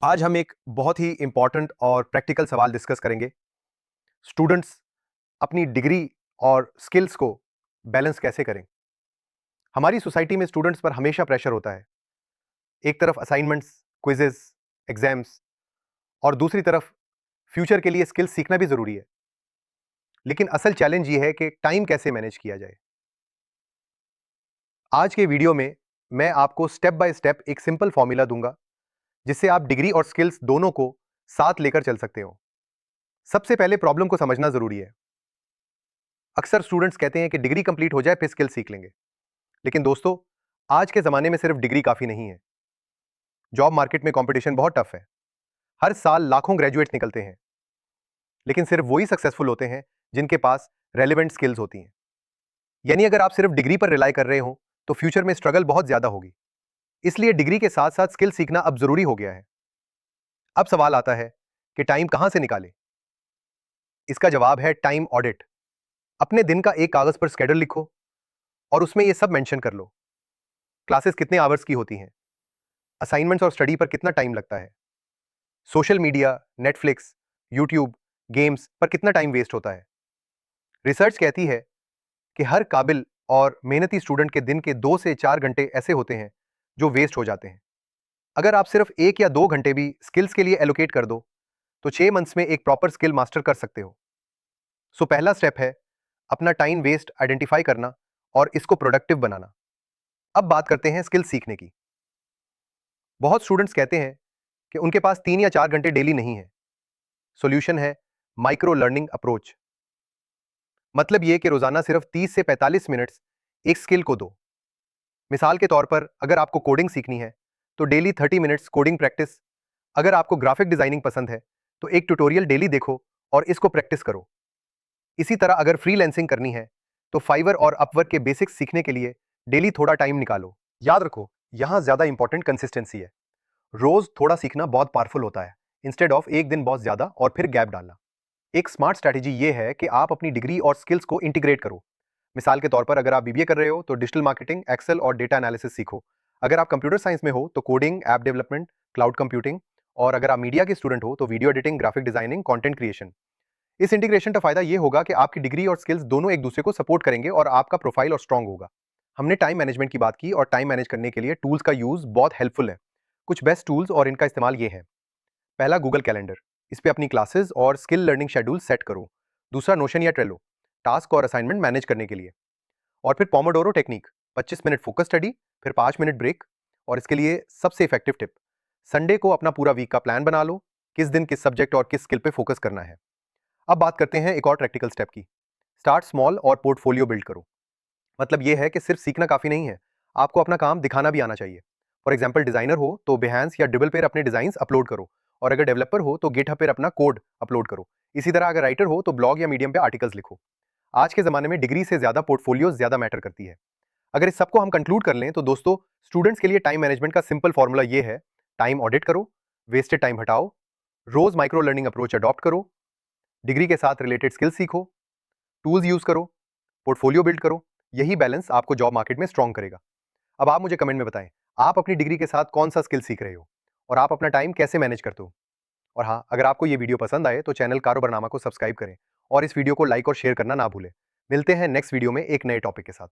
आज हम एक बहुत ही इंपॉर्टेंट और प्रैक्टिकल सवाल डिस्कस करेंगे। स्टूडेंट्स अपनी डिग्री और स्किल्स को बैलेंस कैसे करें। हमारी सोसाइटी में स्टूडेंट्स पर हमेशा प्रेशर होता है। एक तरफ असाइनमेंट्स, क्विजेस, एग्जाम्स और दूसरी तरफ फ्यूचर के लिए स्किल्स सीखना भी जरूरी है। लेकिन असल चैलेंज ये है कि टाइम कैसे मैनेज किया जाए। आज के वीडियो में मैं आपको स्टेप बाय स्टेप एक सिंपल फॉर्मूला दूंगा जिससे आप डिग्री और स्किल्स दोनों को साथ लेकर चल सकते हो। सबसे पहले प्रॉब्लम को समझना जरूरी है। अक्सर स्टूडेंट्स कहते हैं कि डिग्री कंप्लीट हो जाए फिर स्किल सीख लेंगे। लेकिन दोस्तों, आज के ज़माने में सिर्फ डिग्री काफ़ी नहीं है। जॉब मार्केट में कंपटीशन बहुत टफ है। हर साल लाखों ग्रेजुएट्स निकलते हैं, लेकिन सिर्फ वही सक्सेसफुल होते हैं जिनके पास रेलिवेंट स्किल्स होती हैं। यानी अगर आप सिर्फ डिग्री पर रिलाई कर रहे हो तो फ्यूचर में स्ट्रगल बहुत ज़्यादा होगी। इसलिए डिग्री के साथ साथ स्किल सीखना अब ज़रूरी हो गया है। अब सवाल आता है कि टाइम कहाँ से निकालें। इसका जवाब है टाइम ऑडिट। अपने दिन का एक कागज़ पर स्केड्यूल लिखो और उसमें ये सब मेंशन कर लो। क्लासेस कितने आवर्स की होती हैं, असाइनमेंट्स और स्टडी पर कितना टाइम लगता है, social media, Netflix, YouTube, games पर कितना टाइम वेस्ट होता है। रिसर्च कहती है कि हर काबिल और मेहनती स्टूडेंट के दिन के 2 से 4 घंटे ऐसे होते हैं जो वेस्ट हो जाते हैं। अगर आप सिर्फ 1 या 2 घंटे भी स्किल्स के लिए एलोकेट कर दो तो 6 मंथ्स में एक प्रॉपर स्किल मास्टर कर सकते हो। सो पहला स्टेप है अपना टाइम वेस्ट आइडेंटिफाई करना और इसको प्रोडक्टिव बनाना। अब बात करते हैं स्किल सीखने की। बहुत स्टूडेंट्स कहते हैं कि उनके पास 3 या 4 घंटे डेली नहीं है। सॉल्यूशन है माइक्रो लर्निंग अप्रोच। मतलब ये कि रोजाना सिर्फ 30 से 45 मिनट्स एक स्किल को दो। मिसाल के तौर पर अगर आपको कोडिंग सीखनी है तो डेली 30 मिनट्स कोडिंग प्रैक्टिस। अगर आपको ग्राफिक डिजाइनिंग पसंद है तो एक ट्यूटोरियल डेली देखो और इसको प्रैक्टिस करो। इसी तरह अगर फ्रीलैंसिंग करनी है तो फाइवर और अपवर्क के बेसिक्स सीखने के लिए डेली थोड़ा टाइम निकालो। याद रखो, यहाँ ज्यादा इंपॉर्टेंट कंसिस्टेंसी है। रोज थोड़ा सीखना बहुत पावरफुल होता है, इंस्टेड ऑफ एक दिन बहुत ज्यादा और फिर गैप डालना। एक स्मार्ट स्ट्रैटेजी ये है कि आप अपनी डिग्री और स्किल्स को इंटीग्रेट करो। मिसाल के तौर पर अगर आप बीबीए कर रहे हो तो डिजिटल मार्केटिंग, एक्सेल और डेटा एनालिसिस सीखो। अगर आप कंप्यूटर साइंस में हो तो coding, app development, cloud computing. और अगर आप मीडिया के स्टूडेंट हो तो video editing, graphic designing, content creation. इस इंटीग्रेशन का फायदा ये होगा कि आपकी डिग्री और स्किल्स दोनों एक दूसरे को सपोर्ट करेंगे और आपका प्रोफाइल और स्ट्रांग होगा। हमने टाइम मैनेजमेंट की बात की और टाइम मैनेज करने के लिए टूल्स का यूज बहुत हेल्पफुल है। कुछ बेस्ट टूल्स और इनका इस्तेमाल ये है। पहला, गूगल कैलेंडर। इस पे अपनी क्लासेस और स्किल लर्निंग शेड्यूल सेट करो। दूसरा, नोशन या ट्रेलो, टास्क और असाइनमेंट मैनेज करने के लिए। और फिर Pomodoro technique, 25 minute focus study, फिर 5 मिनट ब्रेक। और इसके लिए सबसे इफेक्टिव टिप, संडे को अपना पूरा वीक का प्लान बना लो, किस दिन किस सब्जेक्ट और किस स्किल पे फोकस करना है। अब बात करते हैं एक और प्रैक्टिकल स्टेप की। स्टार्ट स्मॉल और पोर्टफोलियो बिल्ड करो। मतलब ये है कि सिर्फ सीखना काफी नहीं है, आपको अपना काम दिखाना भी आना चाहिए। फॉर एग्जाम्पल, डिजाइनर हो तो बिहेंस या ड्रिबल पर अपने डिजाइन अपलोड करो। और अगर डेवलपर हो तो गिटहब पर अपना कोड अपलोड करो। इसी तरह अगर राइटर हो तो ब्लॉग या मीडियम पे आर्टिकल्स लिखो। आज के जमाने में डिग्री से ज्यादा पोर्टफोलियो ज्यादा मैटर करती है। अगर इस सबको हम कंक्लूड कर लें तो दोस्तों, स्टूडेंट्स के लिए टाइम मैनेजमेंट का सिंपल फॉर्मूला ये है। टाइम ऑडिट करो, वेस्टेड टाइम हटाओ, रोज माइक्रो लर्निंग अप्रोच अडॉप्ट करो, डिग्री के साथ रिलेटेड स्किल्स सीखो, टूल्स यूज करो, पोर्टफोलियो बिल्ड करो। यही बैलेंस आपको जॉब मार्केट में स्ट्रॉन्ग करेगा। अब आप मुझे कमेंट में बताएं, आप अपनी डिग्री के साथ कौन सा स्किल सीख रहे हो और आप अपना टाइम कैसे मैनेज करते हो। और हाँ, अगर आपको ये वीडियो पसंद आए तो चैनल कारोबारनामा को सब्सक्राइब करें और इस वीडियो को लाइक और शेयर करना ना भूलें। मिलते हैं नेक्स्ट वीडियो में एक नए टॉपिक के साथ।